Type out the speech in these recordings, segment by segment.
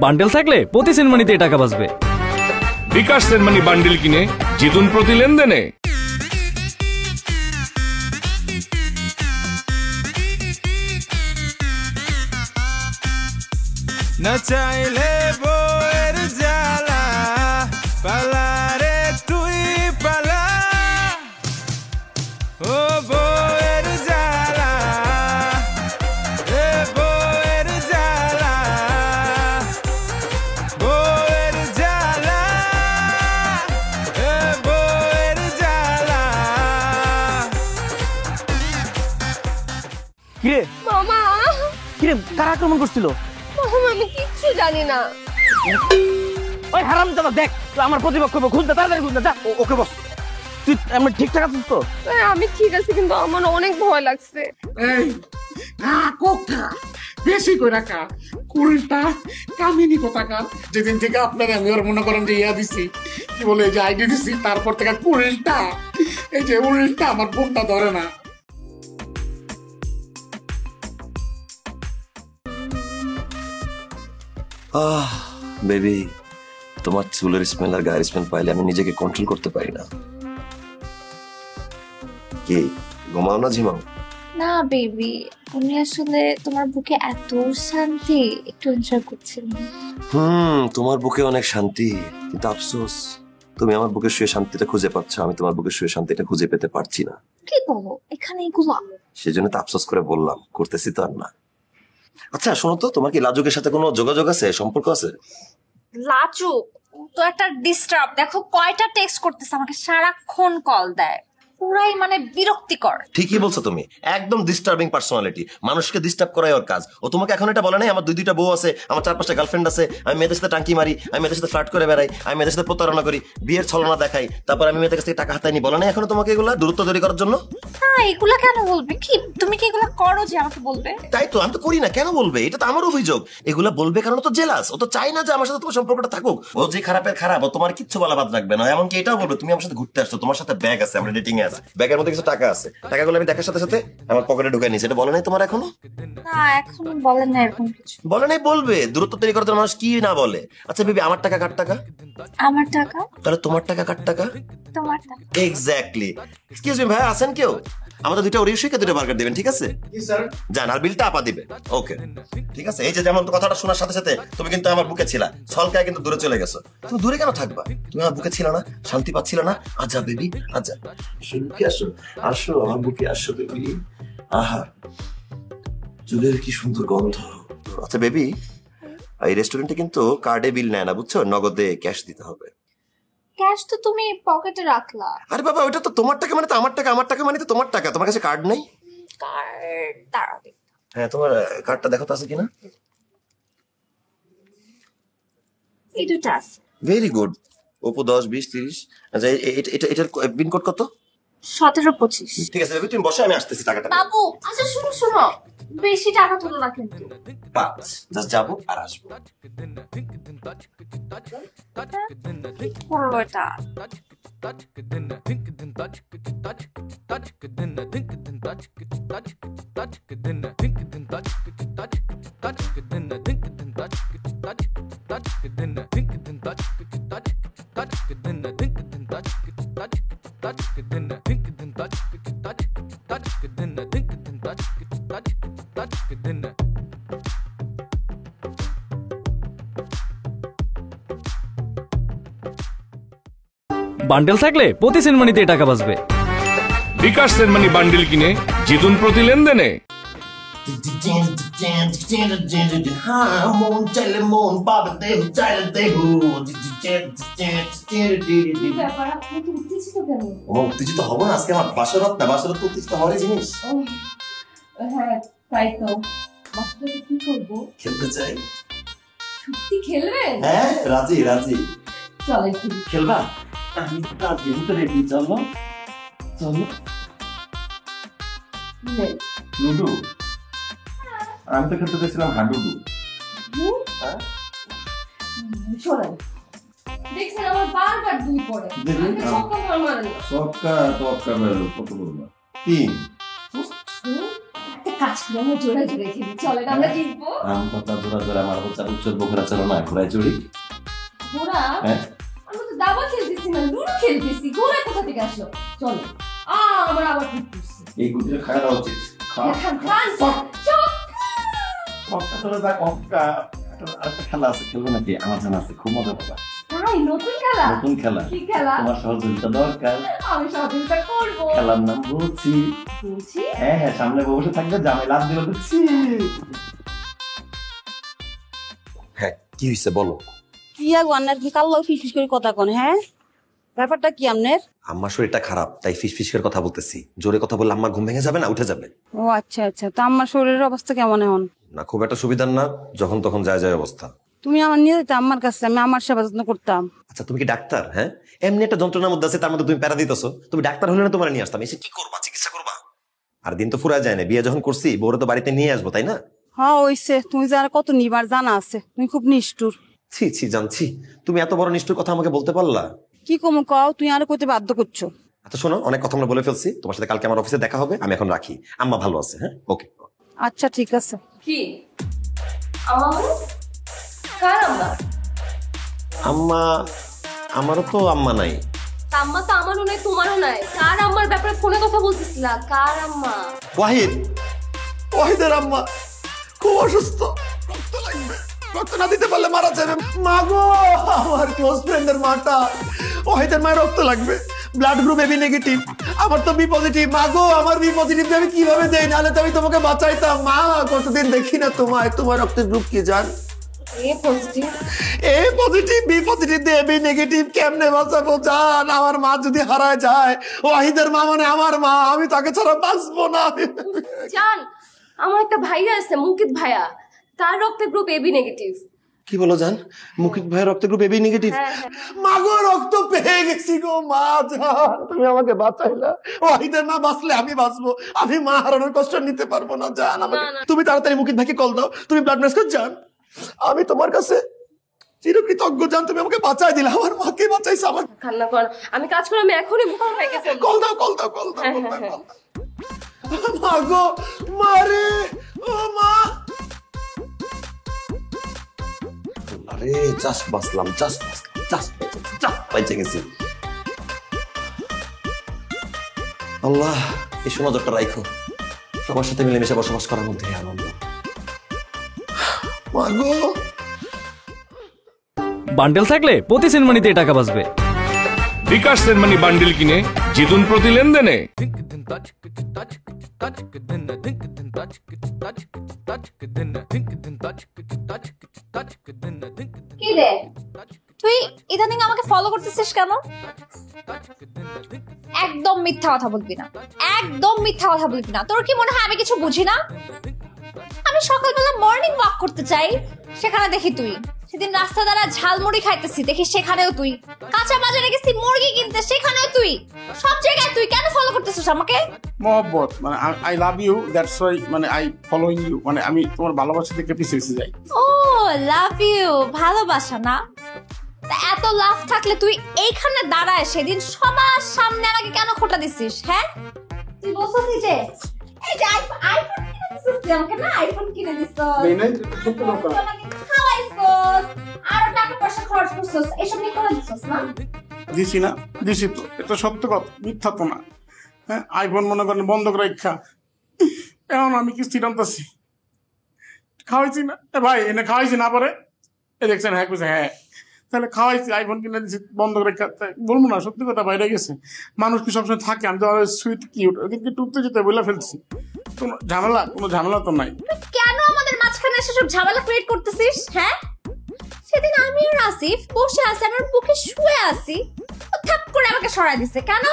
Bundle থাকলে প্রতি সেনমানিতে টাকা বাঁচবে। বিকাশ সেনমানি বান্ডেল কিনে জিতুন প্রতি লেনদেনে। না চাইলে বইয়ের জ্বালা পালারে তুই পালা, ও বইয়ের জ্বালা, এ বইয়ের জ্বালা, বইয়ের জ্বালা, এ বইয়ের জ্বালা। কিরে মামা, কিরে কারা আক্রমণ করছিল? মামা আমি কিচ্ছু জানি না। ওই হারামজাদা দেখ, তুই আমার প্রতিপক্ষ খুঁজতে, তাড়াতাড়ি খুঁজতে যা। ওকে বস, তুই আমি ঠিকঠাক আছিস তো? আমি ঠিক আছি, কিন্তু আমার অনেক ভয় লাগছে। এই কোকা বেশি করে কা কুড়িটা কামিনী কোথাকার। যেদিন থেকে আপনার আমি ওর মনে করেন যে ইয়া দিছি, কি বলে যে আইডি দিছি, তারপর থেকে কুড়িটা এই যে উল্টা আমার ফোনটা ধরে না। বেবি, তোমার চুলের স্মেল আর গায়ের স্মেল পাইলে আমি নিজেকে কন্ট্রোল করতে পারি না। কি ঘুমাও না ঝিমাও? না বেবি, আমি আসলে তোমার বুকে এত শান্তি, একটু এনজয় করছিলাম। তোমার বুকে অনেক শান্তি, কিন্তু আফসোস তুমি আমার বুকে শুয়ে শান্তিটা খুঁজে পাচ্ছ, আমি তোমার বুকে শুয়ে শান্তিটা খুঁজে পেতে পারছি না। কি বলো, এখানে এগুলো? সেজন্য তো আফসোস করে বললাম, করতেছি তো আর না। আচ্ছা শোনো তো, তোমার কি লাজুকের সাথে কোনো যোগাযোগ আছে, সম্পর্ক আছে? লাজুক তো একটা ডিস্টার্ব, দেখো কয়টা টেক্সট করতেছে আমাকে, সারাক্ষণ কল দেয়, পুরাই মানে বিরক্তিকর। ঠিকই বলছো তুমি, একদম ডিস্টার্বিং পার্সোনালিটি, মানুষকে ডিস্টার্ব করাই ওর কাজ। ও তোমাকে এখন এটা বলে নাই আমার দুইটা বউ আছে, আমার 4-5টা গার্লফ্রেন্ড আছে, আমি মেয়েদের সাথে টাঙ্কি মারি, আমি মেয়েদের সাথে ফ্লার্ট করে বেড়াই, আমি মেয়েদের সাথে প্রতারণা করি, বিয়ের ছলনা দেখাই, তারপর আমি মেয়েদের কাছ থেকে টাকা হাতাইনি, বলে নাই এখনো তোমাকে এগুলা দূরত্ব তৈরি করার জন্য? না এগুলা কেন বলবে, কি তুমি কি এগুলা করো যে আমাকে বলবে? তাই তো, আমি তো করি না, কেন বলবে? এটা তো আমার অভিযোগ। এগুলা বলবে কারণ ও তো জেলাস, ও তো চাই না যে আমার সাথে তোমার সম্পর্কটা থাকুক। ও যে খারাপের খারাপ, ও তোমার কিচ্ছু বলা বাদ রাখবে না। এমনকি এটাও বলবে তুমি আমার সাথে ঘুরতে আসছো, তোমার সাথে ব্যাগ আছে, আমরা ডেটিং এ আছে, ব্যাগের মধ্যে কিছু টাকা আছে, টাকাগুলো আমি দেখার সাথে সাথে আমার পকেটে ঢুকাই নিয়েছি। এটা বলে নাই তোমার এখনো? না এখনো বলে না এরকম কিছু। বলে নাই, বলবে। দূরত্ব তৈরি করার জন্য মানুষ কি না বলে। আচ্ছা বেবি, আমার টাকা কার টাকা? আমার টাকা। তাহলে তোমার টাকা কার টাকা? তোমার টাকা। এক্স্যাক্টলি। এক্সকিউজ মি ভাই, আছেন কেউ? আমাদের দুইটা ওরিশিকে দুটো বার্গার দিবেন, ঠিক আছে? জান, আর বিলটা আপা দিবে। ওকে ঠিক আছে। এই যে যেমন কথাটা শোনার সাথে সাথে তুমি কিন্তু আমার বুকে ছিলা, ছলকায় কিন্তু দূরে চলে গেছো। তুমি দূরে কেন থাকবা? তুমি আমার বুকে ছিল না, শান্তি পাচ্ছিল না? আচ্ছা বেবি, আচ্ছা বুকে আসো, আসো আমার বুকে আসো বেবি। আহা, চুলের কি সুন্দর গন্ধ। আচ্ছা বেবি, এই রেস্টুরেন্টে কিন্তু কার্ডে বিল নেয় না, বুঝছো? নগদে ক্যাশ দিতে হবে। ক্যাশ তো তুমি পকেটে রাখলা। আরে বাবা, ওটা তো তোমার টাকা মানে তো আমার টাকা, আমার টাকা মানে তো তোমার টাকা। তোমার কাছে কার্ড নেই? কার্ড দাঁড়াবে। হ্যাঁ, তোমার কার্ডটা দেখো তো আছে কিনা। এই দুটো আছে। Very good. ওপো 10, 20, 30। আচ্ছা এটার পিন কোড কত? 1725। ঠিক আছে বেবি, তুমি বসো, আমি আসতেছি টাকাটা। বাবু আচ্ছা শুনো শুনো, বেশি টাকা তোলো না কিন্তু। 5 জাস্ট যাবো আর আসবো। করলো এটা। বান্ডেল থাকলে প্রতি সেনমানিতে টাকা বাঁচবে। বিকাশ সেনমানি বান্ডেল কিনে জিতুন প্রতি লেনদেনে। উত্তেজিত হবো না, আজকে আমার বাসরাত না, বাসরাত উত্তেজিত হওয়ারই জিনিস। হ্যাঁ তাই তো। বাচ্চাটাকে কি করবো? খেলতে চাই। সত্যি খেলবে? হ্যাঁ রাজি রাজি। চলে খেলবা? আমি রাজি, আমি তো রেডি। চলো চলো। লুডু? আমি তো খেলতে চাইছিলাম হাডুডু। শোনেন, দেখছেন আমার বারবার দুই পড়ে, ছক্কা মারেন। ছক্কা টক্কা মেলো কত বলবা? 3। কাজ করে আমরা জোরে জোরে খেলি, চলে না আমরা জিতবো। আম পাতা জোড়া জোড়া আমার হচ্ছে উচ্চর বকরা চলো না ঘোড়ায় চড়ি। ঘোড়া? হ্যাঁ আমরা তো দাবা খেলতেছি না, লুডো খেলতেছি, ঘোড়া কোথা থেকে আসলো? চলো আমরা আবার ঘুরতেছি। এই গুটির খাওয়া উচিত। আরেকটা খেলা আছে, খেলবো নাকি? আমার জানা আছে, খুব মজা পাবা। তাই নতুন খেলা? নতুন খেলা। কি খেলা? তোমার সহযোগিতা দরকার। আমি সহযোগিতা করবো। খেলার নাম বলছি। বলছি? হ্যাঁ হ্যাঁ, সামনে বসে থাকবে, জামাই লাভ দিল দেখছি। হ্যাঁ কি হয়েছে বলো? কি আগো আন্নার কি কাল্লাও ফিস করে কথা কোন? হ্যাঁ ব্যাপারটা কি আমনের? আম্মার শরীরটা খারাপ, তাই ফিস করে কথা বলতেছি। জোরে কথা বললে আম্মার ঘুম ভেঙে যাবে না, উঠে যাবে। ও আচ্ছা আচ্ছা, তো আমার শরীরের অবস্থা কেমন এখন? না খুব একটা সুবিধার না, যখন তখন যায় অবস্থা। তুমি আমার নিয়ে যেতে আমার কাছে, আমি আমার সেবা যত্ন করতাম। আচ্ছা তুমি কি ডাক্তার? হ্যাঁ এমনি একটা যন্ত্রণার মধ্যে আছে, তার মধ্যে তুমি প্যারা দিতেছো। তুমি ডাক্তার হলে না তোমার নিয়ে আসতাম, এসে কি করবা? চিকিৎসা করবা? আর দিন তো ফুরা যায় না, বিয়ে যখন করছি বউরে তো বাড়িতে নিয়ে আসবো, তাই না? হ্যাঁ ওইসে, তুমি যে আর কত নিবার জানা আছে, তুমি খুব নিষ্ঠুর। ছি ছি জানছি, তুমি এত বড় নিষ্ঠুর কথা আমাকে বলতে পারলা? কি কমু কও, তুই আর কইতে বাধ্য করছো। আচ্ছা শোনো, অনেক কথা আমরা বলে ফেলছি, তোমার সাথে কালকে আমার অফিসে দেখা হবে, আমি এখন রাখি। আম্মা ভালো আছে? হ্যাঁ ওকে। আচ্ছা ঠিক আছে। কি আমার? কার আম্মা? আম্মা? আমারও তো আম্মা নাই। আম্মা তো আমারও নাই, তোমারও নাই। কার আম্মার ব্যাপারে ফোনে কথা বলতেছিলা? কার আম্মা? ওয়াহিদ, ওয়াহিদের আম্মা খুব অসুস্থ, রক্ত লাগবে, রক্ত না দিতে পারলে মারা যাবে। মা গো, আমার ক্লোজ ফ্রেন্ডের মাটা, ওয়াহিদের মায়ের রক্ত লাগবে, ব্লাড গ্রুপ এবি নেগেটিভ, আমার তো বি পজিটিভ। মা গো, আমার বি পজিটিভ আমি কিভাবে দেই, নাহলে তো আমি তোমাকে বাঁচাইতাম। মা কতদিন দেখি না তোমায়, তোমার রক্তের গ্রুপ কি জান? এ পজিটিভ। এ পজিটিভ বি পজিটিভ দিয়ে এবি নেগেটিভ কেমনে বাঁচাবো জান? আমার মা যদি হারায় যায়, ওয়াহিদের মা মানে আমার মা, আমি তাকে ছাড়া বাঁচবো না। জান, আমার একটা ভাইয়া আছে, মুকিত ভাইয়া, তার রক্তের গ্রুপ এবি নেগেটিভ। কি বলো জান? মুকিত ভাইয়ের রক্তের গ্রুপ এবি নেগেটিভ? মা গো, রক্ত পেয়ে গেছি গো মা, জান তুমি আমাকে বাঁচাইলা। ওয়াহিদের মা বাঁচলে আমি বাঁচবো, আমি মা হারানোর কষ্ট নিতে পারবো না জান। তুমি তাড়াতাড়ি মুকিত ভাইকে কল দাও, তুমি ব্লাড ম্যাচ করে জান। আমি তোমার কাছে চিরকৃতজ্ঞ জান, তুমি আমাকে বাঁচাই দিলে, আমার মাকে বাঁচাইছো। আমার কান্না কর, আমি কাজ করে, আমি এখনই মুকিত ভাইকে ফোন কল দাও, কল দাও, কল দাও, কল দাও। মা গো, মারে, ও মা। আরে জাস্ট বাঁচলাম, জাস্ট বেঁচে গেছি। আল্লাহ এই সমাজটা রাখো, সবার সাথে মিলেমিশে বসবাস করার মধ্যে আনন্দ। মা গো, বান্ডেল থাকলে প্রতি সেনমানিতে টাকা বাঁচবে। বিকাশ সেনমানি বান্ডিল কিনে জিতুন প্রতি লেনদেনে। কি রে, তুই ইদানিং আমাকে ফলো করতেছিস কেন? একদম মিথ্যা কথা বলবি না, একদম মিথ্যা কথা বলবি না। তোর কি মনে হয় আমি কিছু বুঝি না? আমি সকালবেলা মর্নিং ওয়াক করতে চাই, সেখানে দেখি তুই। সেদিন রাস্তা দ্বারা ঝালমুড়ি খাইতেছি, দেখি সেখানেও তুই। কাঁচা বাজারে গেছি মুরগি কিনতে, সেখানেও তুই। সব জায়গায় তুই। কেন ফলো করতেছিস আমাকে? মহব্বত, মানে I love you, that's why, মানে আই ফলোইং ইউ, মানে আমি তোমার ভালোবাসা থেকে পিছিয়ে যাই। ও লাভ ইউ, ভালোবাসা না? তা এত লাভ থাকলে তুই এইখানে দাঁড়ায় সেদিন সবার সামনে আমাকে কেন খোটা দিছিস? হ্যাঁ তুই বলছিস যে এই যে আইফোন কিনে দিছিস তুই আমাকে, না আইফোন কিনে দিছিস, আমাকে খাওয়াইছিস, আরো টাকা পয়সা খরচ করছিস, এসব নিয়ে করে দিছিস না? দিছি তো, এটা সত্য কথা, মিথ্যা তো না। হ্যাঁ আইফোন মনে করেন বন্ধ করে রাখা, এখন আমি কি স্থিরান্তাছি খাওয়াইছি না? ভাই এনে খাওয়াইছি না পরে এ দেখছেন? হ্যাঁ কইছে হ্যাঁ, তাহলে খাওয়াইছি, আইফোন কিনে দিচ্ছি বন্ধ করে বলবো না? সত্যি কথা বাইরে গেছে, মানুষ কি সবসময় থাকে? আমি তো সুইট কিউট, ওদেরকে টুকতে যেতে বলে ফেলছি। কোনো ঝামেলা তো নাই। কেন আমাদের মাঝখানে এসে সব ঝামেলা ক্রিয়েট করতেছিস? হ্যাঁ সেদিন আমি আর আসিফ বসে আছি, আমার বুকে শুয়ে আছি, ও থাপ করে আমাকে সরাই দিছে। কেন?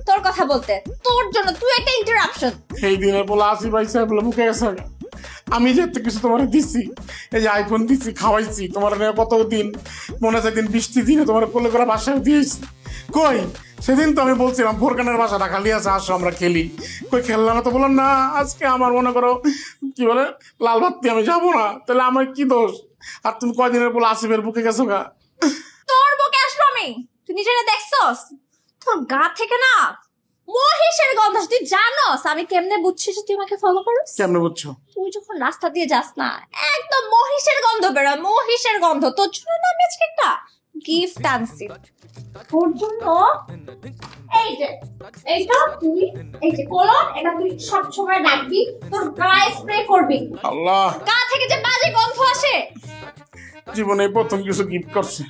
তোর কথা বলতে, তোর জন্য। তুই একটা ইন্টারাপশন। সেই দিনে বলে আসি ভাই সাহেব বলে মুখে গেছে। আমি যে এত কিছু তোমার দিচ্ছি, এই যে আইফোন দিচ্ছি, খাওয়াইছি, তোমার কতদিন মনে আছে? দিন বৃষ্টি দিনে তোমার কোলে করে বাসায় দিয়েছি। কই সেদিন তো আমি বলছিলাম ফোরকানের বাসাটা খালি আছে, আসো আমরা খেলি। কই খেললাম না তো? বললাম না, আজকে আমার মনে করো কি বলে লাল বাত্তি, আমি যাবো না। তাহলে আমার কি দোষ? আর তুমি কয়দিনের বলে আসিফের বুকে গেছো গা? তোর বুকে আসবো আমি? তুই নিজেরা দেখছস? তোর গা থেকে না মহিষের গন্ধ আসে। তুই জানোস আমি কেমনে বুঝছি যে তুই আমাকে ফলো করিস? কেমনে বুঝছো? তুই যখন রাস্তা দিয়ে যাস না, একদম মহিষের গন্ধ বেরোয়, মহিষের গন্ধ। তোর জন্য না আমি আজকে একটা গিফট আনছি তোর জন্য। এই যে এইটা তুই, এই যে কলম, এটা তুই সব সময় রাখবি, তোর গায়ে স্প্রে করবি। আল্লাহ, গা থেকে যে বাজে গন্ধ আসে। জীবনে প্রথম কিছু গিফট করছে।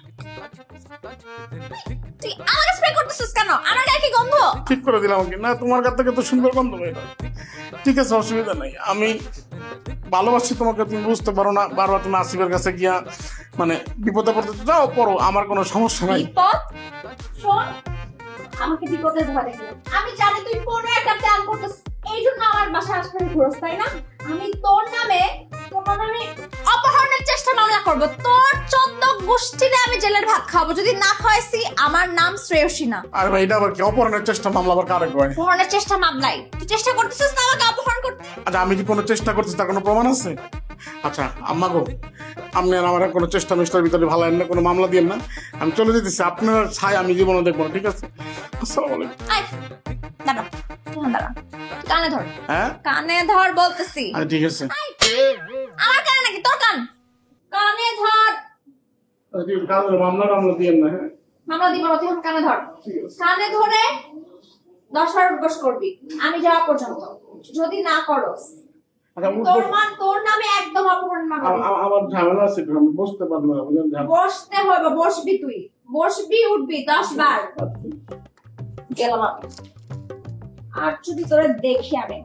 তুই আমাকে স্প্রে করতেছিস কেন? আমার গায়ে কি গন্ধ? ঠিক করে দিলাম কি না, তোমার কাছ থেকে তো সুন্দর গন্ধ বের হয়। ঠিক আছে, অসুবিধা নাই। আমি ভালোবাসি তোমাকে, তুমি বুঝতে পারো না। বারবার তুমি আসিফের কাছে গিয়া মানে বিপদে পড়তে যাও, পড়ো, আমার কোনো সমস্যা নাই। বিপদ? শোন, আমাকে বিপদে ধরে গেল। আমি জানি তুই কোনো একটা প্ল্যান করতেছিস, এই জন্য আমার বাসায় আসতে ঘুরছ, তাই না? আমি তোর নামে অপহরণের চেষ্টা মামলা করব। তোর 14 গোষ্ঠীতে আমি জেলের ভাত খাবো যদি না খাওয়াইছি। আমার নাম শ্রেয়সী না। আরে ভাই, এটা আবার কি অপহরণের চেষ্টা মামলা? আবার কারে কয়? অপহরণের চেষ্টা মামলাই। তুই চেষ্টা করতেছিস না আমাকে অপহরণ করতে? আচ্ছা, আমি কি কোনো চেষ্টা করতেছি তার কোনো প্রমাণ আছে? আচ্ছা আম্মা গো, আপনি আর আমার কোনো চেষ্টা মিষ্টার ভিতরে ভালো না, কোনো মামলা দিয়ে না। আমি চলে যেতেছি, আপনার ছাই আমি জীবনে দেখবো না, ঠিক আছে? আসসালামু আলাইকুম। আয় দাঁড়া, তুই দাঁড়া, কানে ধর। হ্যাঁ, কানে ধর বলতেছি। আচ্ছা ঠিক আছে। আমার কানে নাকি তোর কান? কানে ধর। মামলা টামলা দিয়ে না। হ্যাঁ, মামলা দিব না, তুই এখন কানে ধর। কানে ধরে 10 বার উঠবস করবি আমি যাওয়া পর্যন্ত। যদি না করস তোর নামে একদম অপহরণ মামলা। আমার ঝামেলা আছে, আমি বসতে পারবো না। বসতে হবে, বসবি, তুই বসবি, উঠবি 10 বার। গেলাম আমি। আর যদি তোরে দেখি আমি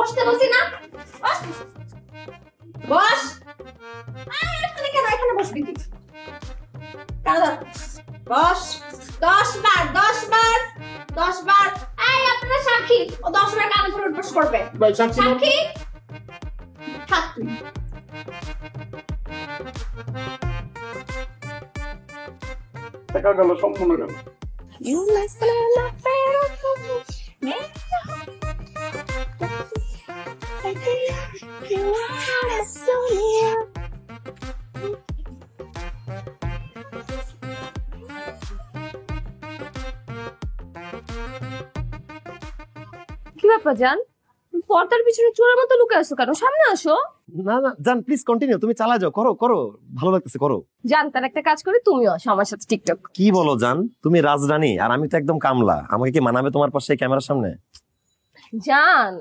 বসতে বসি না, বস বস। এখানে কেন? এখানে বসবি তুই। বস 10 বার, 10 বার, 10 বার। এই আপনারা সাক্ষী, ও 10 বার কানে ধরে উঠবস করবে। ভাই সাক্ষী থাক তুই। টাকা গেল, সম্পূর্ণ গেল। You must learn my favorite. You are so near. কি ব্যাপার জান, পর্দার পিছনে চোরের মতো লুকে আসো কেন? সামনে আসো। না না জান, প্লিজ কন্টিনিউ, তুমি চালা যাও, করো করো, ভালো লাগতেছে, করো। জান, তার একটা কাজ করে তুমিও আসো আমার সাথে টিকটক। কি বলো জান, তুমি রাজরানী আর আমি তো একদম কামলা, আমাকে কি মানাবে তোমার পাশে ক্যামেরার সামনে? জান,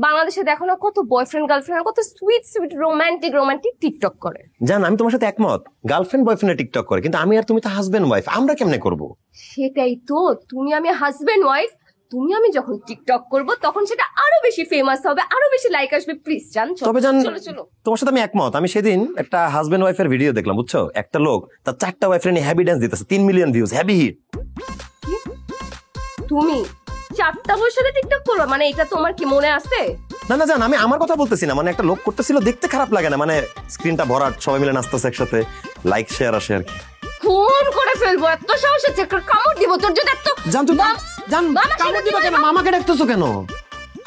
বাংলাদেশে দেখো না কত বয়ফ্রেন্ড গার্লফ্রেন্ড কত সুইট সুইট রোমান্টিক টিকটক করে। জান, আমি তোমার সাথে একমত, গার্লফ্রেন্ড বয়ফ্রেন্ডে টিকটক করে, কিন্তু আমি আর তুমি তো হাজবেন্ড ওয়াইফ, আমরা কেমনে করব? সেটাই তো, তুমি আমি হাজবেন্ড ওয়াইফ, তুমি আমি যখন টিকটক করব তখন সেটা আরো বেশি ফেমাস হবে, আরো বেশি লাইক আসবে। প্লিজ জান, তবে জান, চলো চলো। তোমার সাথে আমি একমত। আমি সেদিন একটা হাজবেন্ড ওয়াইফের ভিডিও দেখলাম, বুঝছো, একটা লোক তার 4টা ওয়াইফের নিয়ে হ্যাপি ডান্স দিতেছে, 3 মিলিয়ন ভিউজ, হ্যাপি হিট। তুমি 4টা বউর সাথে টিকটক করবে মানে এটা তোমার কি মনে আছে? না না জান, আমি আমার কথা বলতেছি না, মানে একটা লোক করতেছিল, দেখতে খারাপ লাগে না? মানে স্ক্রিনটা ভরাট, সবাই মিলে নাচতেছে একসাথে, লাইক শেয়ার আসে আর কি। খুন করে ফেলবো, এত সাহস আছে, একটা কামড় দিব তোর। যদি এত জান, তুই জান, কামড় দিবা কেন? মামাকে ডাকতেছো কেন?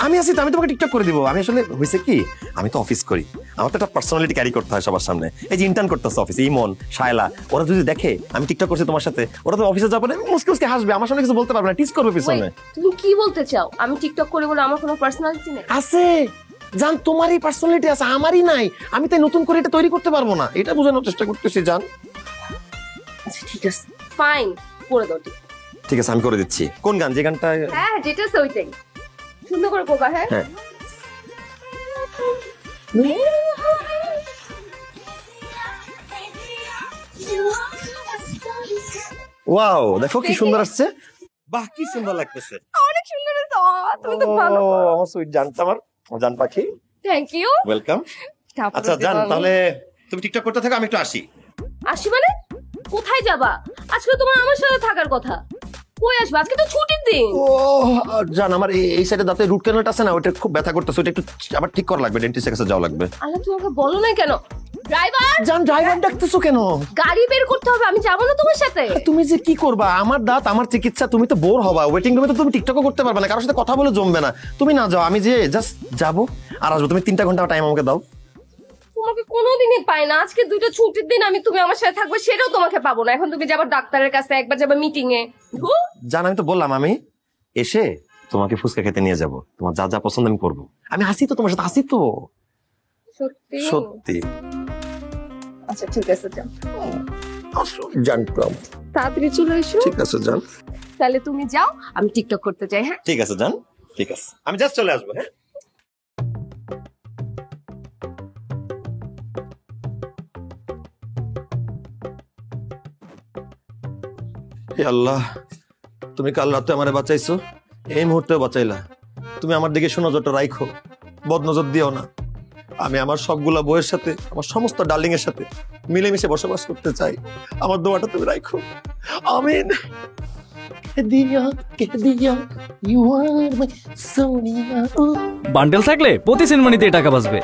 আমি আছি তো, আমি তোমাকে টিকটক করে দিব। আমি আসলে হয়েছে কি, আমি তো অফিস করি, আমার তো একটা পার্সোনালিটি ক্যারি করতে হয় সবার সামনে। এই যে ইন্টার্ন করতেছে অফিসে, ইমন, শায়লা, ওরা যদি দেখে আমি টিকটক করছি তোমার সাথে, ওরা তো অফিসে যাবে না, মুসকে মুসকে হাসবে, আমার সামনে কিছু বলতে পারবে না, টিস করবে পিছনে। তুমি কি বলতে চাও? আমি টিকটক করে বলে আমার কোনো পার্সোনালিটি নেই? আছে জান, তোমারই পার্সোনালিটি আছে, আমারই নাই। আমি তাই নতুন করে এটা তৈরি করতে পারবো না, এটা বোঝানোর চেষ্টা করতেছি জান। আচ্ছা ঠিক আছে, ফাইন, করে দাও। ঠিক আছে, আমি করে দিচ্ছি। কোন গান? যে গানটা? হ্যাঁ যেটা আছে ওইটাই, সুন্দর করে কোকা। হ্যাঁ হ্যাঁ, ওয়াও, দেখো কি সুন্দর আসছে। বাহ, কি সুন্দর লাগতেছে, অনেক সুন্দর হয়েছে। তুমি তো ভালো। আমার সুইট জানটা, আমার জান পাখি, থ্যাংক ইউ, ওয়েলকাম। আচ্ছা জান, তাহলে তুমি টিকটক করতে থাকো, আমি একটু আসি। আসি মানে কোথায় যাবা? আজকে তোমার আমার সাথে থাকার কথা, কই আসবে? আজকে তো ছুটির দিন। ও জান, আমার এই সাইডে দাঁতে রুট ক্যানালটা আছে না, ওটা খুব ব্যথা করতেছে, ওটা একটু আবার ঠিক করা লাগবে, ডেন্টিস্টের কাছে যাওয়া লাগবে। আল্লাহ, তোমাকে বলো না কেন? ড্রাইভার জান, ড্রাইভার ডাকতেছো কেন? গাড়ি বের করতে হবে, আমি যাবো না তোমার সাথে। তুমি যে কি করবা, আমার দাঁত আমার চিকিৎসা, তুমি তো বোর হবা, ওয়েটিং রুমে তো তুমি টিকটকও করতে পারবে না, কারোর সাথে কথা বলে জমবে না। তুমি না যাও, আমি যে জাস্ট যাবো আর আসবো, তুমি 3টা ঘন্টা টাইম আমাকে দাও। তোমাকে কোনোদিনই পাই না। আজকে দুটো ছুটির দিন তুমি আমার সাথে থাকবে, সেটাও তোমাকে পাবো না। এখন তুমি যাবে ডাক্তারের কাছে, একবার যাবে মিটিং এ। জান, আমি তো বললাম আমি এসে তোমাকে ফুচকা খেতে নিয়ে যাব, তোমার যা যা পছন্দ আমি করবো। আমি আসি তো, তোমার সাথে আসি তো। সত্যি সত্যি? আচ্ছা ঠিক আছে, যাও। জানতাম। তাড়াতাড়ি চলে এসো। ঠিক আছে জান। তাহলে তুমি যাও, আমি টিকটক করতে যাই। হ্যাঁ ঠিক আছে জান, ঠিক আছে, আমি জাস্ট চলে আসবো। হ্যাঁ হে আল্লাহ, তুমি কাল রাতে আমারে বাঁচাইছো, এই মুহূর্তে বাঁচাইলা। তুমি আমার দিকে সুনজরটা রাখো, বদনজর দিও না। আমি আমার সবগুলা বউয়ের সাথে, আমার সমস্ত ডার্লিং এর সাথে মিলেমিশে বসবাস করতে চাই। আমার দোয়াটা তুমি রাখো, আমিন। বান্ডেল থাকলে প্রতি সেনমানিতে টাকা বাঁচবে।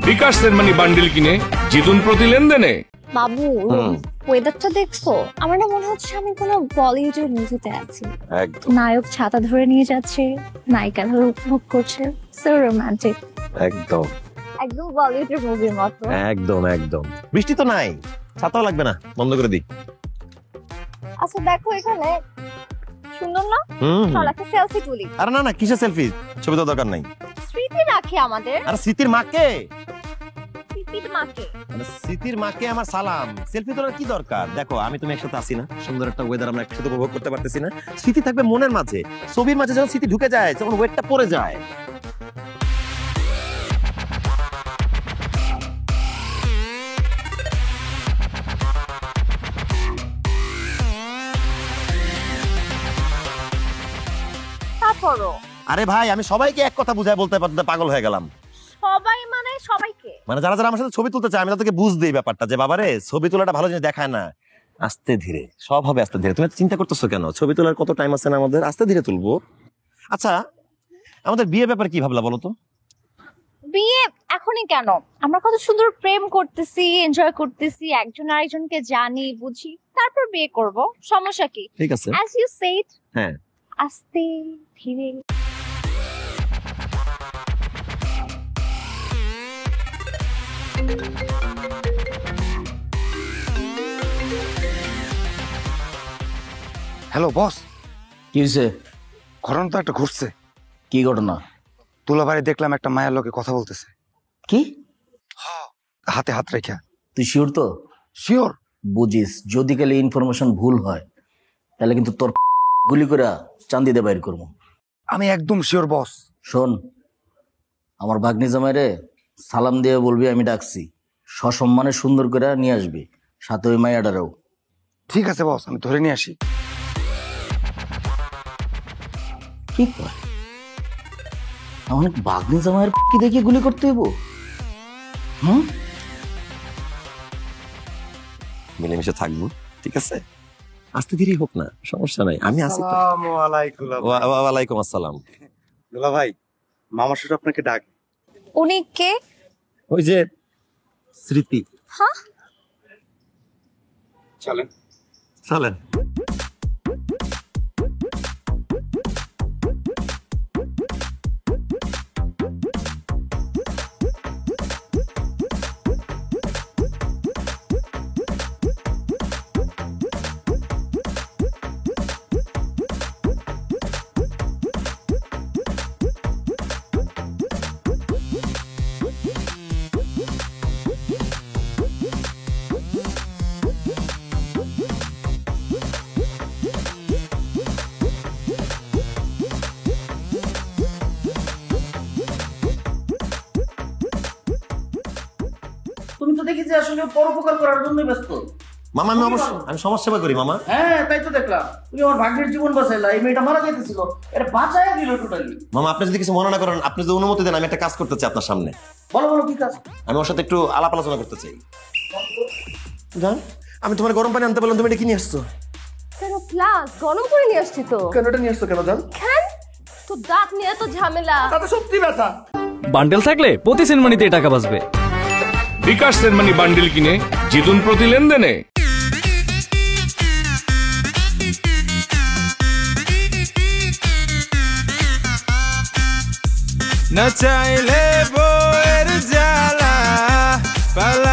বিকাশ সেনমানি বান্ডিল কিনে জিতুন প্রতি লেনদেনে। বাবু, ওয়েদারটা দেখছো? আমার না মনে হচ্ছে আমি কোনো বলিউডের মুভিতে আছি। একদম নায়ক ছাতা ধরে নিয়ে যাচ্ছে, নায়িকা ধরে উপভোগ করছে। So romantic. একদম একদম বলিউডের মুভির মতো। একদম একদম। বৃষ্টি তো নাই, ছাতাও লাগবে না, বন্ধ করে দিই। আচ্ছা দেখো এখানে সুন্দর না? চল একটা সেলফি তুলি। আরে না না, কিসের সেলফি? ছবি তো দরকার নাই। স্মৃতি রাখি আমাদের। আরে স্মৃতির মাকে, স্মৃতির মাকে, স্মৃতির মাকে আমার সালাম। সেলফি তোলার কি দরকার? দেখো আমি তুমি একসাথে আসি না, সুন্দর একটা ওয়েদার আমরা একসাথে উপভোগ করতে পারতেছি না? স্মৃতি থাকবে মনের মাঝে, ছবির মাঝে যখন স্মৃতি ঢুকে যায়, তখন ওয়েটটা পড়ে যায়। তারপরও আরে ভাই, আমি সবাইকে এক কথা বুঝায় বলতে পারতে পাগল হয়ে গেলাম। সবাই মানে সবাইকে, মানে যারা যারা আমার সাথে ছবি তুলতে চায়, আমি তাদেরকে বুঝ দিই ব্যাপারটা, যে বাবারে ছবি তোলাটা ভালো জিনিস দেখায় না, আস্তে ধীরে সব হবে, আস্তে ধীরে। তুমি চিন্তা করতেছো কেন? ছবি তোলার কত টাইম আছে না আমাদের, আস্তে ধীরে তুলবো। আচ্ছা, আমাদের বিয়ে ব্যাপারে কি ভাবলা বলো তো? বিয়ে এখনই কেন? আমরা কত সুন্দর প্রেম করতেছি, এনজয় করতেছি, একজন আরেকজনকে জানি বুঝি, তারপর বিয়ে করব। সমস্যা কি? ঠিক আছে, অ্যাজ ইউ সেড। হ্যাঁ আস্তে ধীরে। হ্যালো বস, কি হয়েছে? ঘটনা তো একটা ঘুরছে। কি ঘটনা? তুলাবাড়ি দেখলাম একটা মায়ের লোকে কথা বলতেছে। কি? হাতে হাত রেখা। তুই শিওর তো? শিওর। বুঝিস, যদি কালে ইনফরমেশন ভুল হয় তাহলে কিন্তু তোর গুলি করে চান্দিতে বাইর করবো। আমি একদম শিওর বস। শোন, আমার ভাগ্নি জামাইরে সালাম দিয়ে বলবি আমি ডাকছি, সসম্মানে সুন্দর করে নিয়ে আসবি, সাথে ওই মাইয়াটারেও। ঠিক আছে বস, আমি ধরে নিয়ে আসি। কি কয়? আমার ভাগ্নি জামাইয়ের কি দেখে গুলি করতে হইব? মিলেমিশে থাকবো, ঠিক আছে, আস্তে ধীরে হোক না, সমস্যা নাই, আমি আছি তো। ওয়ালাইকুম আসসালাম। দুলা ভাই, মামা শুধু আপনাকে ডাক। উনি কে? ওই যে স্মৃতি। হ্যাঁ, চলেন চলেন। তুমি তো দেখি যে আসলে পরোপকার করার জন্য ব্যস্ত। মামা আমি অবশ্য আমি সমাজ সেবা করি মামা। হ্যাঁ তাই তো দেখলাম, তুমি আমার ভাগ্নের জীবন বাঁচাইলা। এই মেয়েটা মারা যাইতেছিল, এটা বাঁচাইয়া দিল টোটালি। মামা আপনি যদি কিছু মনে না করেন, আপনি যদি অনুমতি দেন, আমি একটা কাজ করতে চাই আপনার সামনে। বলো বলো, কি কাজ? আমি ওর সাথে একটু আলাপ আলোচনা করতে চাই। জান, আমি তোমার গরম পানি আনতে বললাম, তুমি এটা কি নিয়ে আসছো? কেন ক্লাস গরম করে নিয়ে আসছি তো। কেন এটা নিয়ে আসছো কেন জান? কেন? তো দাঁত নিয়ে তো ঝামেলা। তাতে সত্যি ব্যথা। বান্ডেল থাকলে প্রতি সেনমানিতে টাকা বাঁচবে। বিকাশ সেনমানি বান্ডিল কিনে জিতুন প্রতি লেনদেনে। না চাইলে বউয়ের জ্বালা পালা